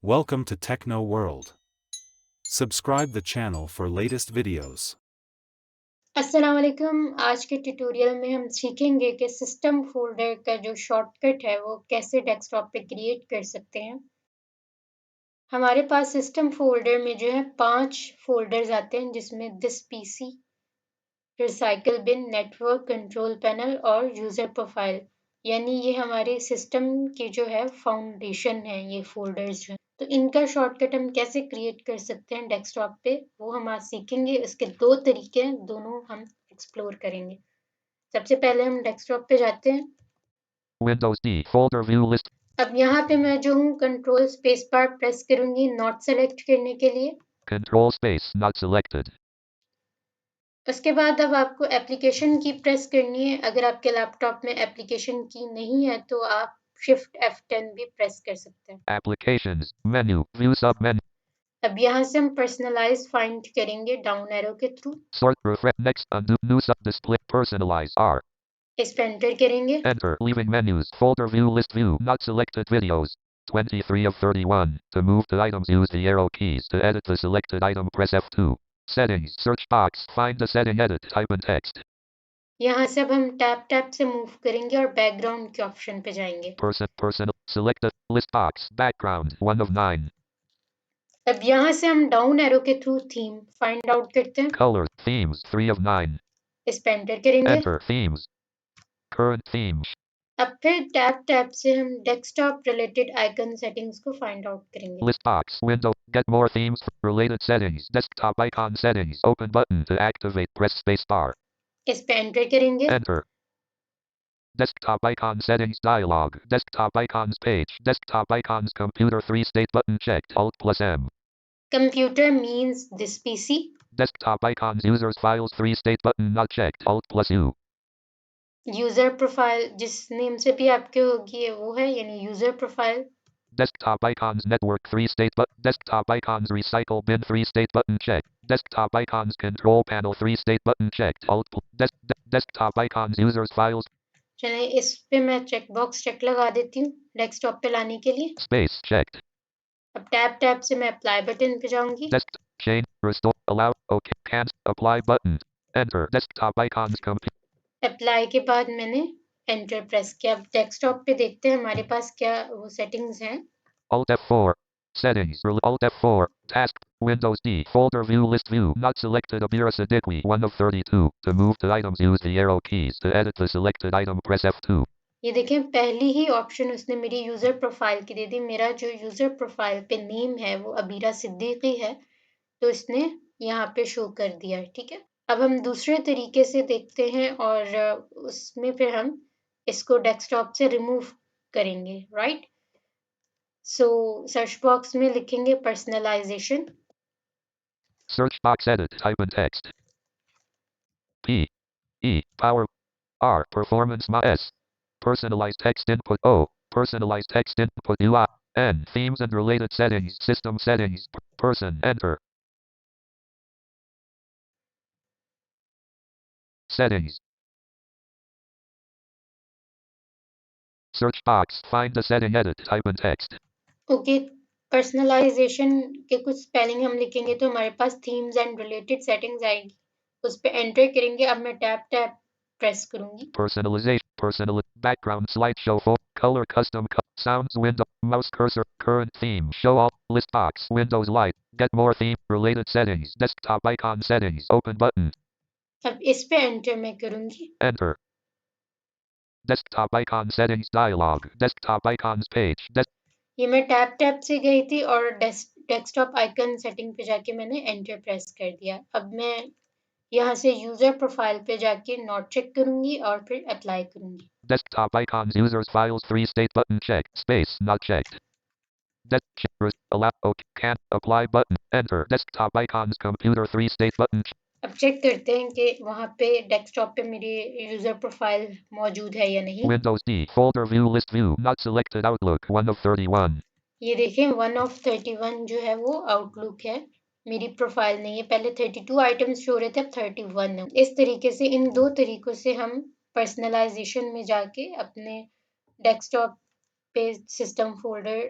Welcome to Techno World. Subscribe the channel for latest videos. अस्सलाम वालेकुम। आज के ट्यूटोरियल में हम सीखेंगे कि सिस्टम फोल्डर का जो शॉर्टकट है वो कैसे डेस्कटॉप पे क्रिएट कर सकते हैं। हमारे पास सिस्टम फोल्डर में जो है 5 फोल्डर्स आते हैं जिसमें this PC, recycle bin, network control panel और यूजर प्रोफाइल, यानी ये हमारे सिस्टम की जो है फाउंडेशन है ये फोल्डर्स जो हैं। तो इनका शॉर्टकट हम कैसे क्रिएट कर सकते हैं डेस्कटॉप पे वो हम आज सीखेंगे। इसके 2 तरीके हैं, दोनों हम एक्सप्लोर करेंगे। सबसे पहले हम डेस्कटॉप पे जाते हैं। Windows D folder view list. अब यहाँ पे मैं जो हूँ कंट्रोल स्पेस बार प्रेस करूंगी नॉट सेलेक्ट करने के लिए। Control space not selected. उसके बाद अब आपको एप्लीकेशन की प्रेस करनी है। अगर आपके लैपटॉप में एप्लीकेशन की नहीं है तो आप शिफ्ट F10 भी प्रेस कर सकते हैं। Applications menu view sub menu. अब यहाँ से हम पर्सनलाइज फाइंड करेंगे डाउन एरो के through. Sort refresh next undo new sub display personalize R. इस पे एंटर करेंगे। Enter leaving menus folder view list view not selected videos. 23 of 31. To move to items use the arrow keys. To edit the selected item press F2. Settings search box find the setting edit type in text. यहाँ से अब हम tap से move करेंगे और background के option पे जाएंगे। Person select the list box background 1 of 9. अब यहाँ से हम डाउन एरो के थ्रू थीम फाइंड आउट करते हैं। Color themes 3 of 9. इस पे एंटर करेंगे। Enter themes. Current theme. अब फिर टैप से हम डेस्कटॉप रिलेटेड आइकन सेटिंग्स को फाइंड आउट करेंगे। List box window. Get more themes. Related settings. Desktop icon settings. Open button to activate. Press space bar. इस पे एंटर करेंगे। Enter. Desktop icon settings dialog. Desktop icons page. Desktop icons computer 3 state button checked. Alt plus M. Computer means this PC. Desktop icons users files 3 state button not checked. Alt plus U. User profile जिस name से भी आपके होगी वो है, यानी user profile. Desktop icons network 3 state but desktop icons recycle bin 3 state button checked. Desktop icons control panel 3 state button checked. Alt desktop icons users files. चलिए इस पे मैं चेक बॉक्स चेक लगा देती हूँ डेस्कटॉप पे लाने के लिए। Space checked. अब टैप से मैं अप्लाई बटन पे जाऊंगी। Desk change restore allow OK cancel apply button. Enter desktop icons apply के बाद मैंने एंटर प्रेस किया। अब डेस्कटॉप पे देखते हैं हमारे पास क्या वो सेटिंग्स हैं। Alt F4 settings Alt F4 task Windows D folder view list view not selected Abira Siddiqui 1 of 32. To move to items use the arrow keys. To edit the selected item press F2. ये देखें पहली ही option उसने मेरी user profile की दे दी। मेरा जो user profile पे name है वो अबीरा सिद्दीकी है, तो इसने यहाँ पे शो कर दिया है। ठीक है, अब हम दूसरे तरीके से देखते हैं और उसमें फिर हम इसको डेस्कटॉप से रिमूव करेंगे। राइट, सो सर्च बॉक्स में लिखेंगे personalisation. Search box edit type in text. P E power R performance S personalized text input O personalized text input UI N themes and related settings system settings person enter settings search box find the setting edit type in text. Okay, personalisation के कुछ spelling हम लिखेंगे तो हमारे पास themes and related settings आएगी, उस पे एंटर करेंगे। अब मैं टैप प्रेस करूंगी। Personalization personal background slideshow for color custom sounds window mouse cursor current theme show all list box Windows light get more theme related settings desktop icon settings open button अब इस पे enter मैं करूंगी। enter desktop icon settings dialog desktop icons page ये मैं tap से गई थी और डेस्कटॉप आइकन सेटिंग पे जाके मैंने एंटर प्रेस कर दिया। अब मैं यहाँ से यूजर प्रोफाइल पे जाके नोट चेक करूंगी और फिर अप्लाई करूंगी। desktop icons users files 3 state button checked space not checked allow OK can't apply button enter desktop icons computer 3 state button अब चेक करते हैं कि वहाँ पे डेस्कटॉप पे मेरी यूजर प्रोफाइल मौजूद है या नहीं। Windows D folder view list view not selected Outlook 1 of 31. ये देखें 1 of 31 जो है वो आउटलुक है, मेरी प्रोफाइल नहीं है। पहले 32 आइटम्स शो रहे थे, अब 31 है। इस तरीके से इन दो तरीकों से हम पर्सनलाइजेशन में जाके अपने डेस्कटॉप पे सिस्टम फोल्डर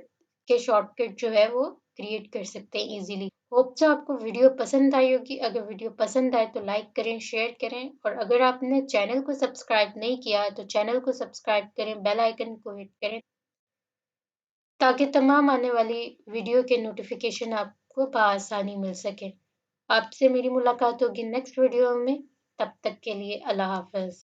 के शॉर्टकट जो है वो क्रिएट कर सकते हैं इजीली। होप सो आपको वीडियो पसंद आई होगी। अगर वीडियो पसंद आए तो लाइक करें, शेयर करें, और अगर आपने चैनल को सब्सक्राइब नहीं किया तो चैनल को सब्सक्राइब करें, बेल आइकन को हिट करें ताकि तमाम आने वाली वीडियो के नोटिफिकेशन आपको बआसानी मिल सके। आपसे मेरी मुलाकात होगी नेक्स्ट वीडियो में। तब तक के लिए अल्लाह हाफ़िज़।